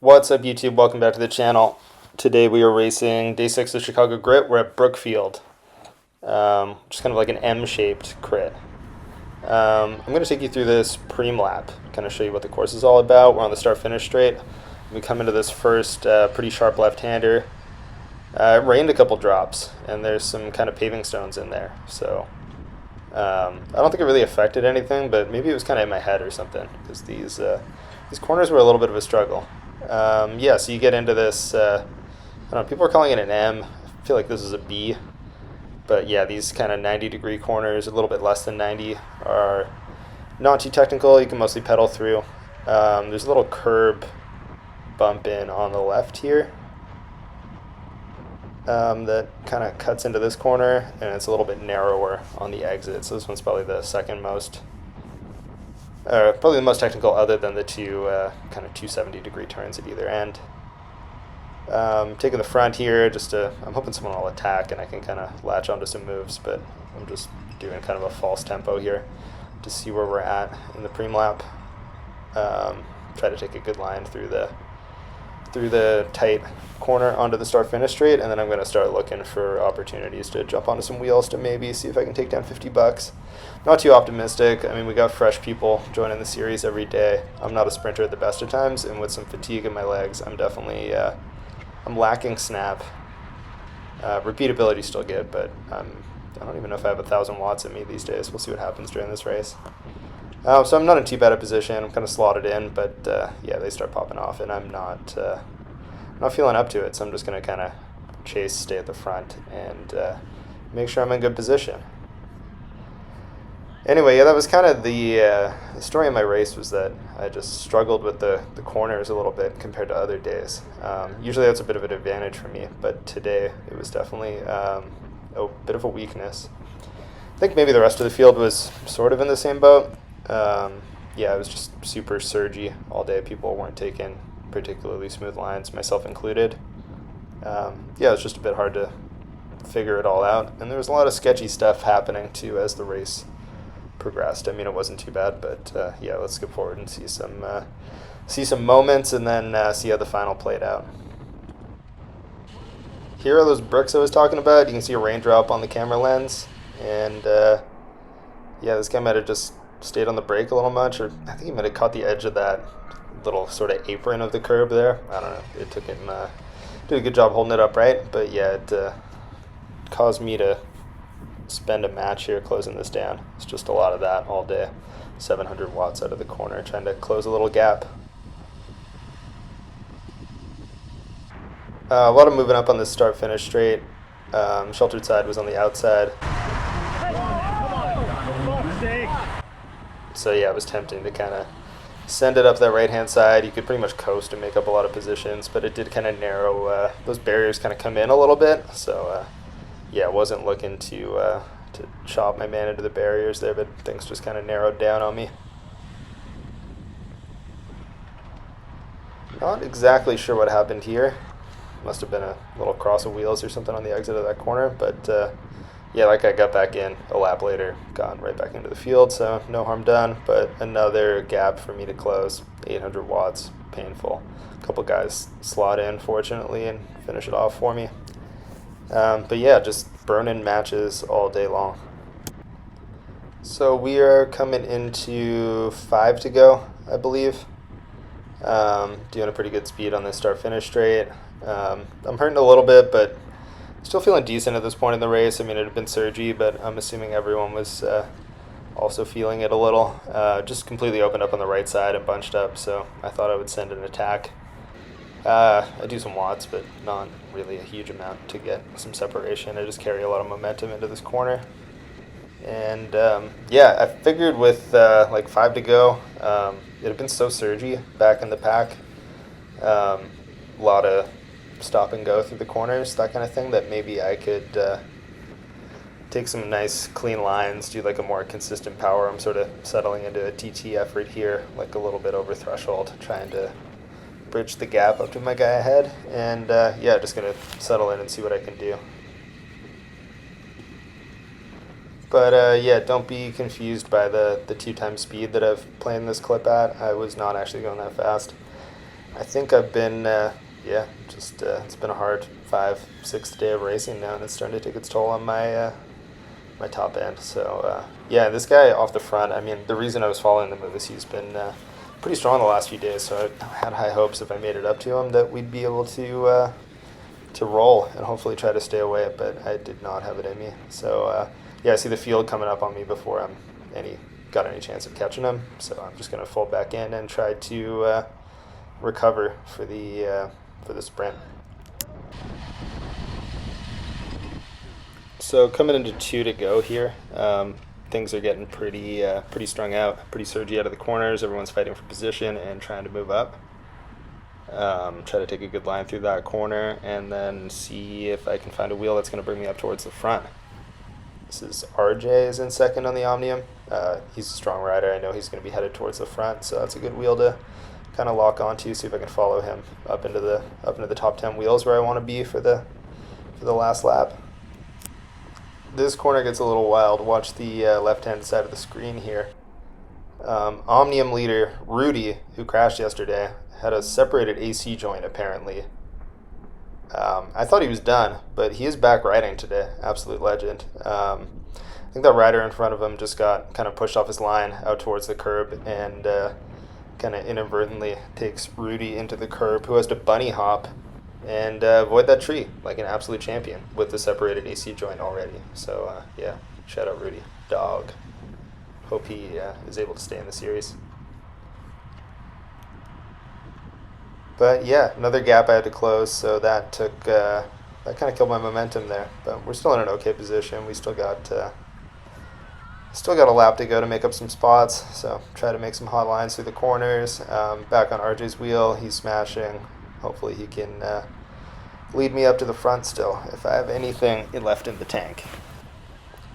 What's up, YouTube? Welcome back to the channel. Today we are racing day 6 of Chicago Grit. We're at Brookfield, just kind of like an M-shaped crit. I'm going to take you through this preem lap, kind of show you what the course is all about. We're on the start-finish straight. We come into this first pretty sharp left-hander. It rained a couple drops, and there's some kind of paving stones in there. So I don't think it really affected anything, but maybe it was kind of in my head or something, because these corners were a little bit of a struggle. So you get into this, I don't know, people are calling it an M. I feel like this is a B. But yeah, these kind of 90-degree corners, a little bit less than 90, are not too technical. You can mostly pedal through. There's a little curb bump in on the left here that kind of cuts into this corner, and it's a little bit narrower on the exit. So this one's probably the second most, probably the most technical, other than the two kind of 270-degree turns at either end. Taking the front here, I'm hoping someone will attack and I can kind of latch onto some moves, but I'm just doing kind of a false tempo here to see where we're at in the preem lap. Try to take a good line through the tight corner onto the start-finish straight, and then I'm going to start looking for opportunities to jump onto some wheels to maybe see if I can take down $50. Not too optimistic. I mean, we got fresh people joining the series every day. I'm not a sprinter at the best of times, and with some fatigue in my legs, I'm definitely I'm lacking snap. Repeatability still good, but I don't even know if I have 1,000 watts in me these days. We'll see what happens during this race. So I'm not in too bad a position. I'm kind of slotted in, but yeah, they start popping off, and I'm not feeling up to it. So I'm just going to kind of chase, stay at the front, and make sure I'm in good position. Anyway, yeah, that was kind of the story of my race, was that I just struggled with the corners a little bit compared to other days. Usually that's a bit of an advantage for me, but today it was definitely a bit of a weakness. I think maybe the rest of the field was sort of in the same boat. Yeah, it was just super surgy all day. People weren't taking particularly smooth lines, myself included. Yeah, it was just a bit hard to figure it all out, and there was a lot of sketchy stuff happening too as the race progressed. I mean, it wasn't too bad, but yeah, let's skip forward and see some moments, and then see how the final played out. Here are those bricks I was talking about. You can see a raindrop on the camera lens, and yeah, this guy might have just stayed on the brake a little much, or I think he might have caught the edge of that little sort of apron of the curb there. I don't know. It took him, did a good job holding it upright, but yeah, it caused me to spend a match here closing this down. It's just a lot of that all day. 700 watts out of the corner, trying to close a little gap. A lot of moving up on this start-finish straight. Sheltered side was on the outside. So yeah, it was tempting to kind of send it up that right-hand side. You could pretty much coast and make up a lot of positions, but it did kind of narrow. Those barriers kind of come in a little bit. So yeah, I wasn't looking to chop my man into the barriers there, but things just kind of narrowed down on me. Not exactly sure what happened here. Must have been a little cross of wheels or something on the exit of that corner, but yeah, like I got back in a lap later, gone right back into the field, so no harm done, but another gap for me to close. 800 watts, painful. A couple guys slot in, fortunately, and finish it off for me. But yeah, just burning matches all day long. So we are coming into 5 to go, I believe. Doing a pretty good speed on this start-finish straight. I'm hurting a little bit, but still feeling decent at this point in the race. I mean, it had been surgy, but I'm assuming everyone was also feeling it a little. Just completely opened up on the right side and bunched up, so I thought I would send an attack. I do some watts, but not really a huge amount to get some separation. I just carry a lot of momentum into this corner. And yeah, I figured with like 5 to go, it had been so surgy back in the pack. A lot of stop and go through the corners, that kind of thing, that maybe I could take some nice clean lines, do like a more consistent power. I'm sort of settling into a TT effort here, like a little bit over threshold, trying to bridge the gap up to my guy ahead, and yeah, just gonna settle in and see what I can do. But yeah, don't be confused by the 2 times speed that I've planned this clip at. I was not actually going that fast. I think I've been, it's been a hard 5, 6 day of racing now, and it's starting to take its toll on my top end. So this guy off the front. I mean, the reason I was following him is he's been pretty strong the last few days. So I had high hopes if I made it up to him that we'd be able to roll and hopefully try to stay away. But I did not have it in me. So I see the field coming up on me before I'm got any chance of catching him. So I'm just gonna fold back in and try to recover for the sprint. So coming into 2 to go here, things are getting pretty strung out, pretty surgy out of the corners. Everyone's fighting for position and trying to move up. Try to take a good line through that corner and then see if I can find a wheel that's going to bring me up towards the front. This is RJ is in second on the Omnium. He's a strong rider. I know he's going to be headed towards the front, so that's a good wheel to kind of lock onto. See if I can follow him up into the top 10 wheels where I want to be for the last lap. This corner gets a little wild. Watch the left-hand side of the screen here. Omnium leader Rudy, who crashed yesterday, had a separated AC joint apparently. I thought he was done, but he is back riding today. Absolute legend. I think that rider in front of him just got kind of pushed off his line out towards the curb and kind of inadvertently takes Rudy into the curb, who has to bunny hop and avoid that tree like an absolute champion with the separated AC joint already. So shout out Rudy. Dog. Hope he is able to stay in the series. But yeah, another gap I had to close, so that kind of killed my momentum there. But we're still in an okay position. We still got a lap to go to make up some spots. So try to make some hot lines through the corners. Back on RJ's wheel, he's smashing. Hopefully he can lead me up to the front still if I have anything left in the tank.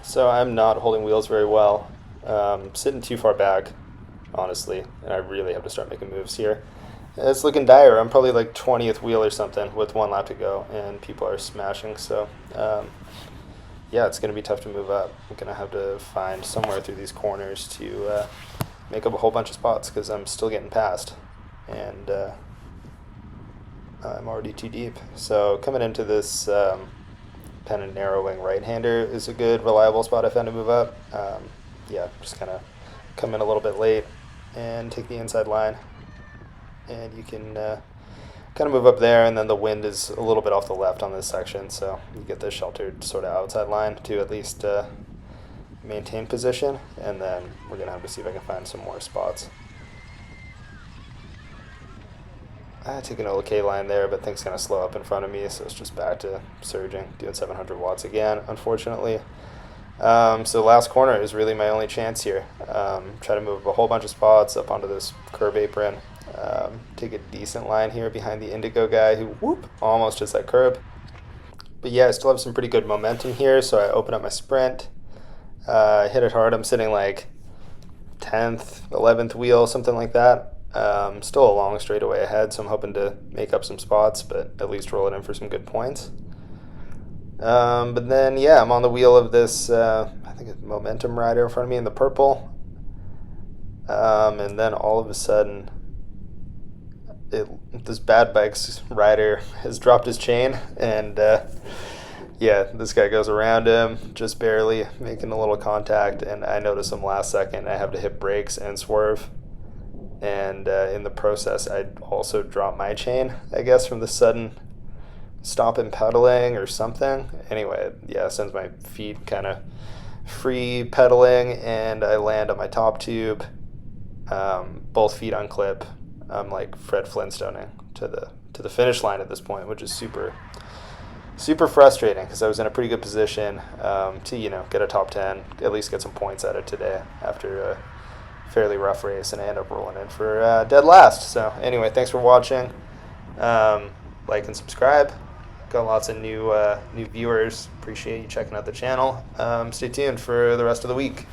So I'm not holding wheels very well. Sitting too far back, honestly, and I really have to start making moves here. It's looking dire. I'm probably like 20th wheel or something with 1 lap to go, and people are smashing. So, it's going to be tough to move up. I'm going to have to find somewhere through these corners to make up a whole bunch of spots because I'm still getting past, and I'm already too deep. So coming into this kind of narrowing right-hander is a good, reliable spot I found to move up. Just kind of come in a little bit late and take the inside line. And you can kind of move up there, and then the wind is a little bit off the left on this section, so you get the sheltered sort of outside line to at least maintain position, and then we're going to have to see if I can find some more spots. I took an okay line there, but things kind of slow up in front of me, so it's just back to surging, doing 700 watts again, unfortunately. So last corner is really my only chance here. Try to move a whole bunch of spots up onto this curb apron. Take a decent line here behind the Indigo guy who almost hits that curb. But yeah, I still have some pretty good momentum here, so I open up my sprint, hit it hard. I'm sitting like 10th, 11th wheel, something like that. Still a long straightaway ahead, so I'm hoping to make up some spots, but at least roll it in for some good points. But then, I'm on the wheel of this, I think it's Momentum rider in front of me in the purple. And then all of a sudden, this Bad Bikes rider has dropped his chain, and this guy goes around him, just barely making a little contact, and I notice him last second. I have to hit brakes and swerve, and in the process, I also drop my chain, I guess, from the sudden stop in pedaling or something. Anyway, it sends my feet kind of free pedaling, and I land on my top tube, both feet on clip. I'm like Fred Flintstoning to the finish line at this point, which is super frustrating because I was in a pretty good position to get a top 10, at least get some points out of today after a fairly rough race, and I end up rolling in for dead last. So anyway, thanks for watching. Like and subscribe. Got lots of new viewers. Appreciate you checking out the channel. Stay tuned for the rest of the week.